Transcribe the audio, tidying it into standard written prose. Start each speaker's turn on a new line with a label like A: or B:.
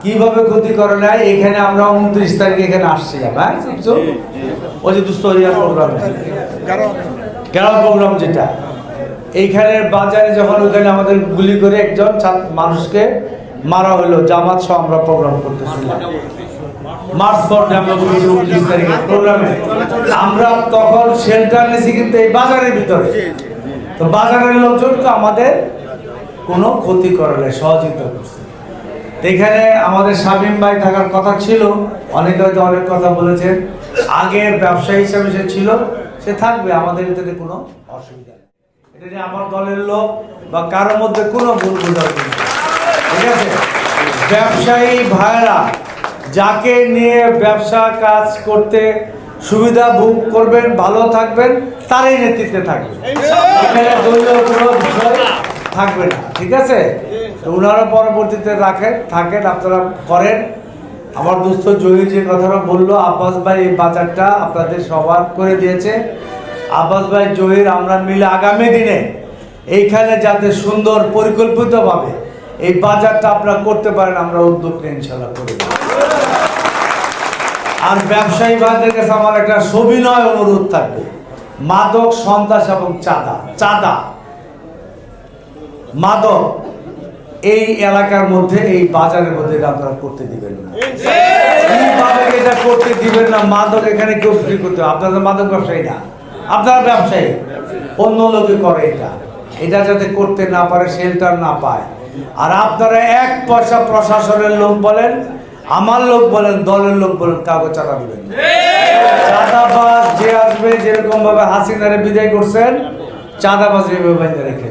A: কিভাবে ক্ষতি করে নেয়। এখানে আমরা 29 তারিখে এখানে আসছিলাম, হ্যাঁ ওই যে দুস্তরিয়া প্রোগ্রাম, গেরাল প্রোগ্রাম যেটা এইখানে বাজারে যখন ওখানে আমাদের গুলি করে একজন মানুষকে মারা হলো, জামাত সহ আমরা প্রোগ্রাম করতেছিলাম মার্চ 4 আমরা 29 তারিখে প্রোগ্রামে। আমরা তখন শেল্টার নিয়েছি কিন্তু এই বাজারের ভিতরে, তো বাজারের লোকজনকে আমাদের কোনো ক্ষতি করে নাই, সহযোগিতা করছে। এখানে আমাদের শামীম ভাই থাকার কথা ছিল, অনেকে হয়তো অনেক কথা বলেছেন, আগের ব্যবসায়ী হিসাবে সে ছিল, সে থাকবে, আমাদের এতে কোনো অসুবিধা নেই। এটা নিয়ে আমার দলের লোক বা কারোর মধ্যে কোনো ভুল বোঝাবুঝি নেই, ঠিক আছে। ব্যবসায়ী ভাইরা যাকে নিয়ে ব্যবসা কাজ করতে সুবিধা ভোগ করবেন, ভালো থাকবেন, তারই নেতৃত্বে থাকবে, এখানে দলীয় কোনো বিষয় থাকবে না, ঠিক আছে। ওনারা পরবর্তীতে থাকেন, আপনারা করেন। আমার দুস্থ জহির যে কথাটা বললো, আব্বাস ভাই এই বাজারটা আপনাদের সবার করে দিয়েছে। আব্বাস ভাই, জহির, আমরা মিলে আগামী দিনে এইখানে যাতে সুন্দর পরিকল্পিতভাবে এই বাজারটা আপনারা করতে পারেন, আমরা উদ্যোগ নিয়ে ইনশাল্লাহ করব। আর ব্যবসায়ী ভাইদের কাছে আমার একটা সবিনয় অনুরোধ থাকবে, মাদক, সন্ত্রাস এবং মাদক এই এলাকার মধ্যে, এই বাজারের মধ্যে আপনারা করতে দিবেন না, এটা করতে দিবেন না। মাদক এখানে কেউ বিক্রি করতে, আপনাদের মাদক ব্যবসায়ী না, আপনারা ব্যবসায়ী, অন্য লোকে করে এটা যাতে করতে না পারে, শেল্টার না পায়। আর আপনারা 1 পয়সা প্রশাসনের লোক বলেন, আমার লোক বলেন, দলের লোক বলেন, কাউকে চাঁদা দিবেন না। চাঁদাবাজ যে আসবে, যেরকম ভাবে হাসিনারে বিদায় করছেন, চাঁদাবাজ এভাবে রেখে